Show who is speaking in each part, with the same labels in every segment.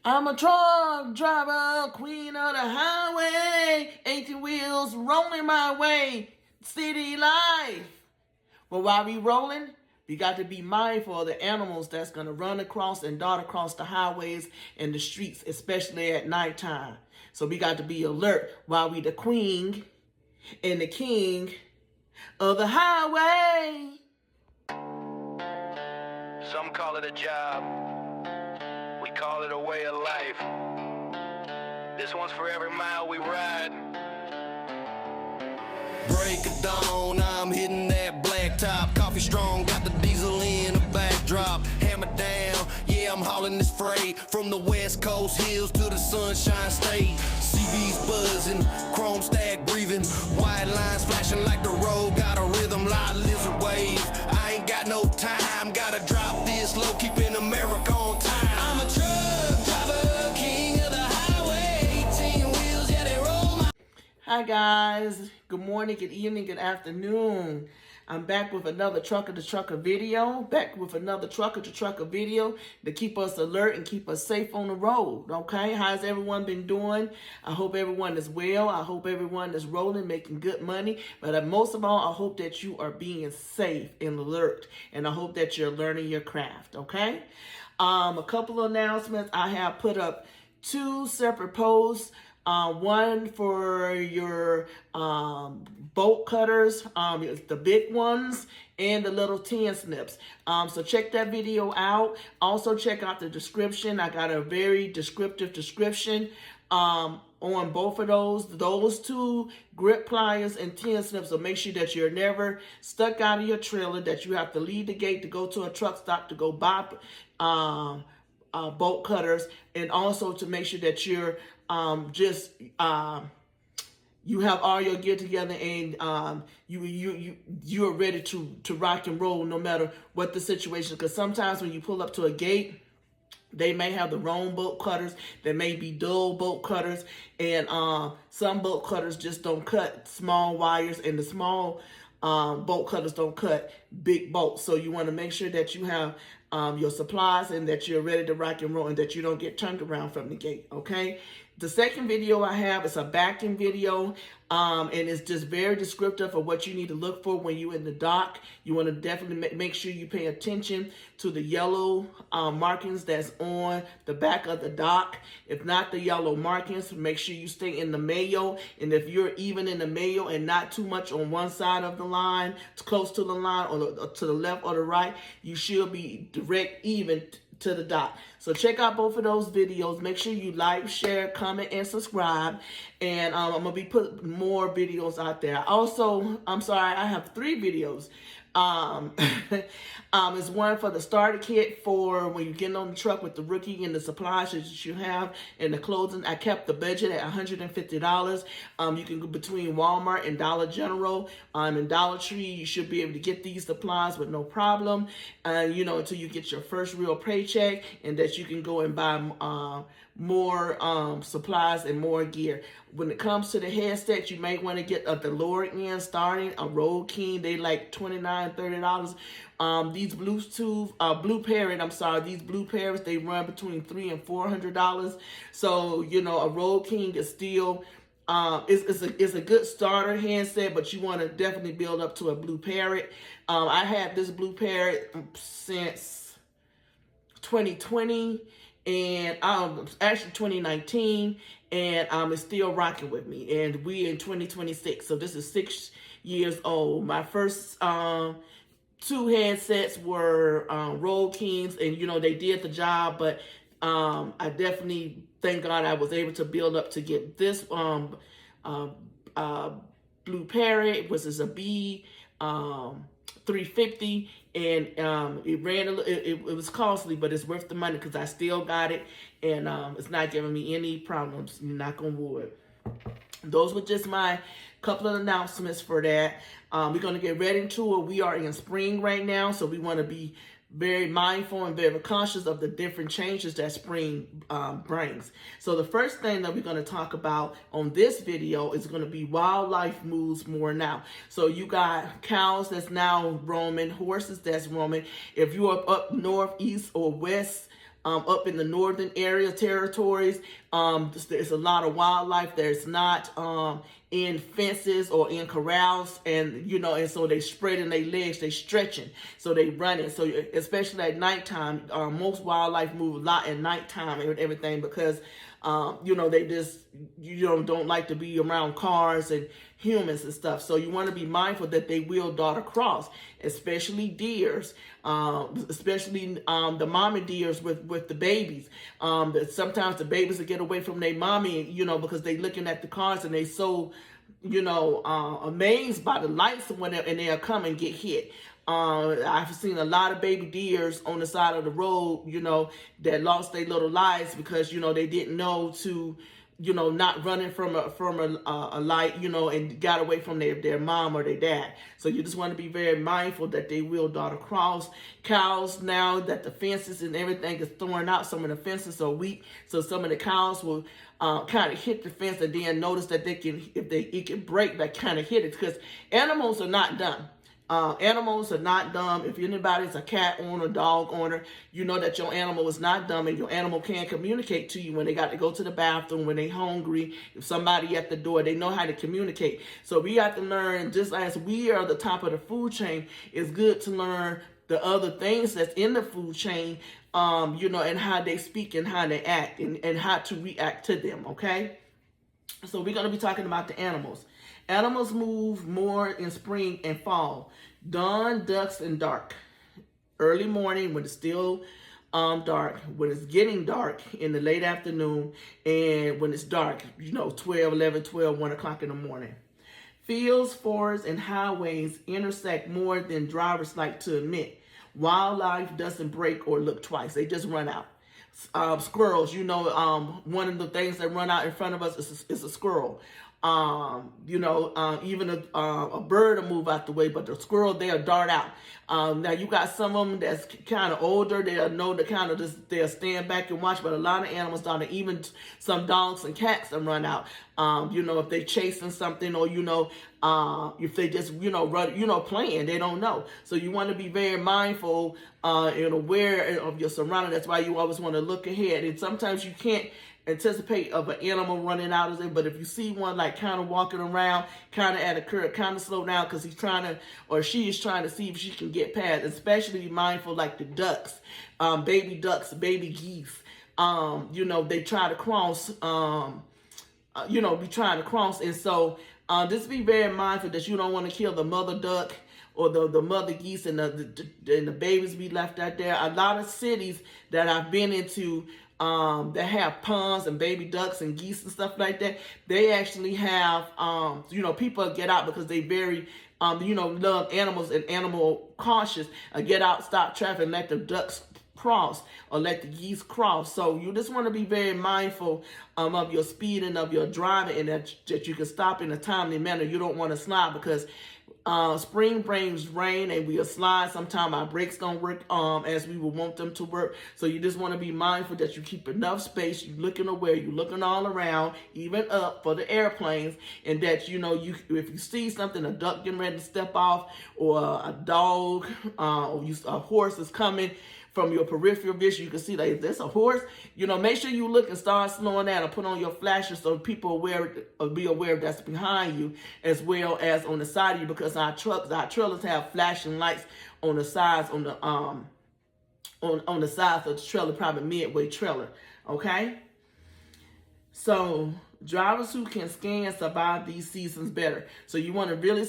Speaker 1: I'm a truck driver, queen of the highway, 18 wheels rolling my way, city life. But while we rolling, we got to be mindful of the animals that's going to run across and dart across the highways and the streets, especially at nighttime. So we got to be alert while we the queen and the king of the highway.
Speaker 2: Some call it a job. We call it a way of life. This one's for every mile we ride. Break of dawn, I'm hitting that black top. Coffee strong, got the diesel in the backdrop. Hammer down, yeah, I'm hauling this freight from the west coast hills to the sunshine state. CB's buzzing, chrome stack breathing, white lines flashing like the road got a rhythm, lot lizard wave. I ain't got no time, gotta drop this low, keeping America on time. I'm a truck driver, king of the highway, 18 wheels, yeah, they roll my...
Speaker 1: Hi guys, good morning, good evening, good afternoon. I'm back with another Trucker2Trucker video, to keep us alert and keep us safe on the road, okay? How's everyone been doing? I hope everyone is well. I hope everyone is rolling, making good money. But most of all, I hope that you are being safe and alert. And I hope that you're learning your craft, okay? A couple of announcements. I have put up 2 separate posts. One for your bolt cutters, the big ones, and the little tin snips. So check that video out. Also check out the description. I got a very descriptive description on both of those. Those 2 grip pliers and tin snips. So make sure that you're never stuck out of your trailer, that you have to leave the gate to go to a truck stop to go buy bolt cutters, and also to make sure that you're you have all your gear together and you are ready to rock and roll no matter what the situation. Because sometimes when you pull up to a gate, they may have the wrong bolt cutters. There may be dull bolt cutters, and some bolt cutters just don't cut small wires, and the small bolt cutters don't cut big bolts. So you want to make sure that you have your supplies and that you're ready to rock and roll and that you don't get turned around from the gate, okay? The second video I have is a backing video, and it's just very descriptive of what you need to look for when you're in the dock. You want to definitely make sure you pay attention to the yellow markings that's on the back of the dock. If not the yellow markings, make sure you stay in the mayo. And if you're even in the mayo and not too much on one side of the line, close to the line, or to the left or the right, you should be direct even to the dock. So check out both of those videos. Make sure you like, share, comment, and subscribe. And I'm going to be putting more videos out there. Also, I'm sorry, I have 3 videos. It's one for the starter kit for when you're getting on the truck with the rookie and the supplies that you have and the clothing. I kept the budget at $150. You can go between Walmart and Dollar General. And Dollar Tree, you should be able to get these supplies with no problem. Until you get your first real paycheck, and that you can go and buy more supplies and more gear. When it comes to the headset, you may want to get the lower end starting, a Road King. They like $29, $30. These Blue Parrots, they run between $300 and $400. So, a Road King is still, it's a good starter handset, but you want to definitely build up to a Blue Parrot. I had this Blue Parrot since 2020. And actually 2019, and it's still rocking with me. And we in 2026, so this is 6 years old. My first 2 headsets were Road Kings, and they did the job. But I definitely thank God I was able to build up to get this Blue Parrot, which is a B 350, and it was costly, but it's worth the money because I still got it, and it's not giving me any problems, knock on wood. Those were just my couple of announcements for that. We're going to get ready into it. We are in spring right now, so we want to be very mindful and very conscious of the different changes that spring brings. So the first thing that we're going to talk about on this video is going to be wildlife moves more now. So you got cows that's now roaming, horses that's roaming. If you are up north, east, or west up in the northern area territories. There's a lot of wildlife that's not in fences or in corrals, and and so they spreading their legs, they stretching, so they running. So especially at nighttime, most wildlife move a lot at nighttime and everything because they just don't like to be around cars and humans and stuff. So you want to be mindful that they will dart across, especially deers, especially the mommy deers with the babies. That sometimes the babies will get away from their mommy, because they looking at the cars and they so amazed by the lights and whatever, and they'll come and get hit. I've seen a lot of baby deers on the side of the road, that lost their little lives because, they didn't know to, not running from a light, and got away from their mom or their dad. So you just want to be very mindful that they will dart across. Cows, now that the fences and everything is thrown out, some of the fences are weak, so some of the cows will kind of hit the fence and then notice that it can break, that kind of hit it, because animals are not dumb. Animals are not dumb. If anybody's a cat owner, dog owner, you know that your animal is not dumb, and your animal can communicate to you when they got to go to the bathroom, when they hungry, if somebody at the door, they know how to communicate. So we have to learn, just as we are the top of the food chain, it's good to learn the other things that's in the food chain, and how they speak and how they act and how to react to them, okay? So we're going to be talking about the animals. Animals move more in spring and fall. Dawn, dusk, and dark. Early morning when it's still dark. When it's getting dark in the late afternoon. And when it's dark, 12, 11, 12, 1 o'clock in the morning. Fields, forests, and highways intersect more than drivers like to admit. Wildlife doesn't break or look twice. They just run out. Squirrels, one of the things that run out in front of us is a squirrel. Even a bird will move out the way, but the squirrel, they'll dart out. Now you got some of them that's kind of older, they'll know to kind of just, they'll stand back and watch, but a lot of animals don't, even some dogs and cats that run out. If they chasing something, or, if they just, run, playing, they don't know. So you want to be very mindful, and aware of your surroundings. That's why you always want to look ahead. And sometimes you can't anticipate of an animal running out of there, but if you see one like kind of walking around, kind of at a curve, kind of slow down because he's trying to, or she is trying to see if she can get past. Especially be mindful like the ducks, baby geese. They try to cross. Be trying to cross, and so just be very mindful that you don't want to kill the mother duck or the mother geese and the babies be left out there. A lot of cities that I've been into, that have ponds and baby ducks and geese and stuff like that, they actually have, people get out because they very, love animals and animal cautious, get out, stop traffic, and let the ducks cross or let the geese cross. So you just want to be very mindful of your speed and of your driving, and that you can stop in a timely manner. You don't want to slide because spring brings rain and we'll slide. Sometimes our brakes don't work as we would want them to work. So you just want to be mindful that you keep enough space. You're looking away, you're looking all around, even up for the airplanes, and that if you see something, a duck getting ready to step off, or a dog, or a horse is coming, from your peripheral vision, you can see, like, is this a horse? Make sure you look and start slowing down, and put on your flashes so people be aware that's behind you, as well as on the side of you, because our trailers have flashing lights on the sides, on the sides of the trailer, probably midway trailer. Okay. So drivers who can scan survive these seasons better. So you want to really,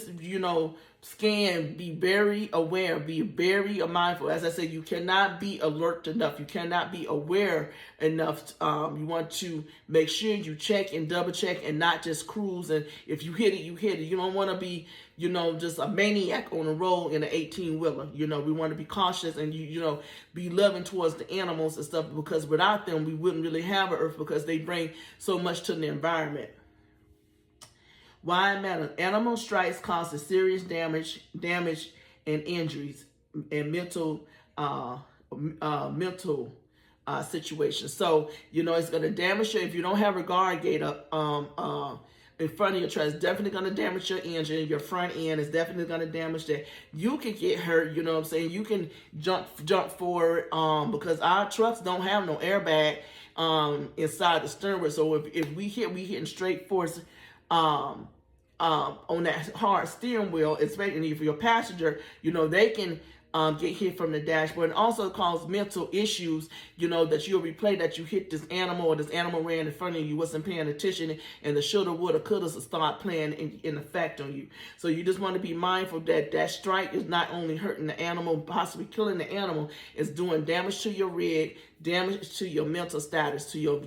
Speaker 1: scan, be very aware, be very mindful. As I said, you cannot be alert enough. You cannot be aware enough. You want to make sure you check and double check and not just cruise. And if you hit it, you hit it. You don't want to be, just a maniac on the road in an 18-wheeler. We want to be cautious and, be loving towards the animals and stuff, because without them, we wouldn't really have an earth, because they bring so much to the environment. Why it matters. Animal strikes causes serious damage and injuries and mental situations. So, it's going to damage you if you don't have a guard gate up, in front of your truck is definitely going to damage your engine. Your front end is definitely going to damage that. You can get hurt, you know what I'm saying? You can jump forward because our trucks don't have no airbag inside the steering wheel. So if we hitting straight force on that hard steering wheel, especially if you're a passenger, you know, they can get hit from the dashboard, and also cause mental issues, you know, that you'll replay that you hit this animal, or this animal ran in front of you, wasn't paying attention, and the shoulda, woulda, coulda start playing in effect on you. So you just want to be mindful that that strike is not only hurting the animal, possibly killing the animal, it's doing damage to your rig, damage to your mental status, to your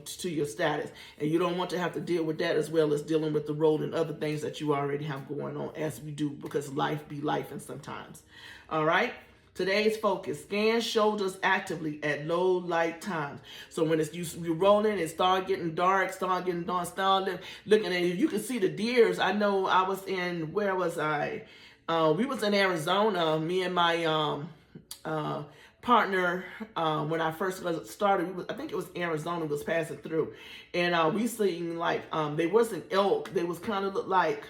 Speaker 1: status, and you don't want to have to deal with that, as well as dealing with the road and other things that you already have going on, as we do, because life be life, and sometimes. All right. Today's focus: scan shoulders actively at low light times. So when it's you rolling, it start getting dark, start looking at it. You can see the deers. I know I was in, where was I? We was in Arizona. Me and my partner, when I first started, I think it was Arizona, was passing through, and we seen like they wasn't elk. They was kind of look like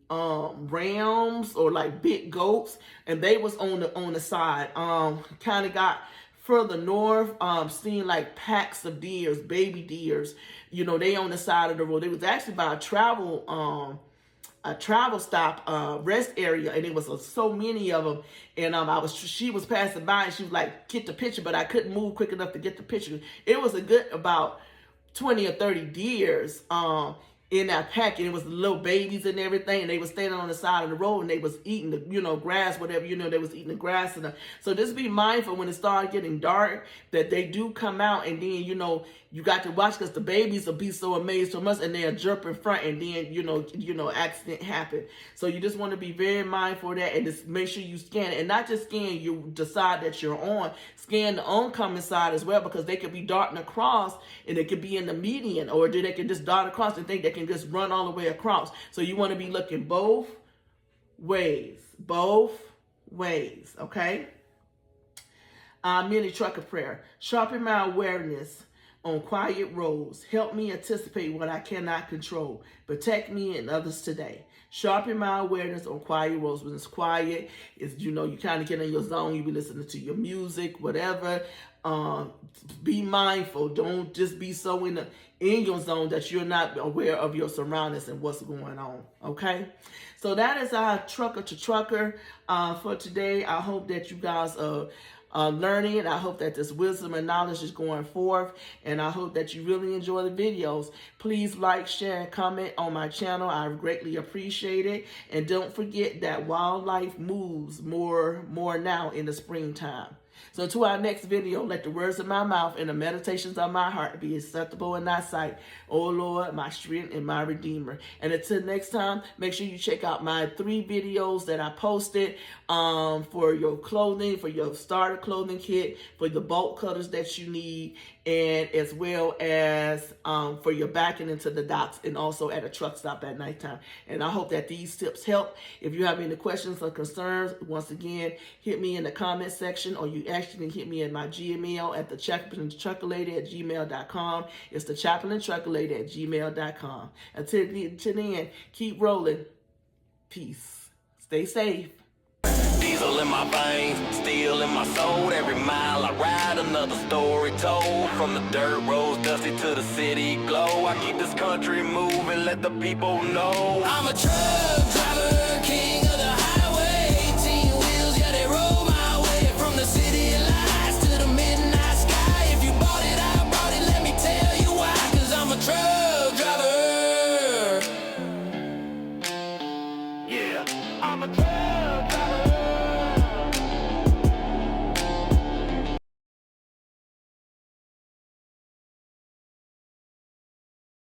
Speaker 1: rams or like big goats, and they was on the side. Kind of got further north, seeing like packs of deers, baby deers. You know, they on the side of the road. They was actually by a travel stop, rest area, and it was so many of them. And she was passing by, and she was like, "Get the picture," but I couldn't move quick enough to get the picture. It was a good about 20 or 30 deers in that pack, and it was little babies and everything, and they was standing on the side of the road, and they was eating the, you know, grass, whatever, you know, they was eating the grass. And so just be mindful when it started getting dark that they do come out, and then, you know, you got to watch, because the babies will be so amazed so much, and they'll jump in front, and then, you know, accident happen. So you just want to be very mindful of that, and just make sure you scan it, and not just scan you decide that you're on, scan the oncoming side as well, because they could be darting across, and it could be in the median, or they can just dart across and think they can just run all the way across. So you want to be looking both ways, okay? Mini trucker prayer: sharpen my awareness on quiet roads. Help me anticipate what I cannot control. Protect me and others today. Sharpen my awareness on quiet roads. When it's quiet, it's, you know, you kind of get in your zone. You be listening to your music, whatever. Be mindful. Don't just be so in your zone that you're not aware of your surroundings and what's going on. Okay? So that is our Trucker to Trucker for today. I hope that you guys are learning, and I hope that this wisdom and knowledge is going forth, and I hope that you really enjoy the videos. Please like, share, and comment on my channel. I greatly appreciate it. And don't forget that wildlife moves more now in the springtime. So to our next video, let the words of my mouth and the meditations of my heart be acceptable in thy sight, O Lord, my strength and my redeemer. And until next time, make sure you check out my 3 videos that I posted for your clothing, for your starter clothing kit, for the bolt cutters that you need, and as well as for your backing into the docks, and also at a truck stop at nighttime. And I hope that these tips help. If you have any questions or concerns, once again, hit me in the comment section, or you actually hit me in my Gmail at thechaplaintruckerlady@gmail.com. It's thechaplaintruckerlady@gmail.com. Until then, keep rolling. Peace. Stay safe.
Speaker 2: Diesel in my veins, steel in my soul. Every mile I ride, another story told. From the dirt roads dusty to the city glow, I keep this country moving, let the people know. I'm a truck driver, king of the highway. 18 wheels, yeah, they roll my way. From the city of lights to the midnight sky. If you bought it, I bought it, let me tell you why. 'Cause I'm a truck driver. Yeah, I'm a truck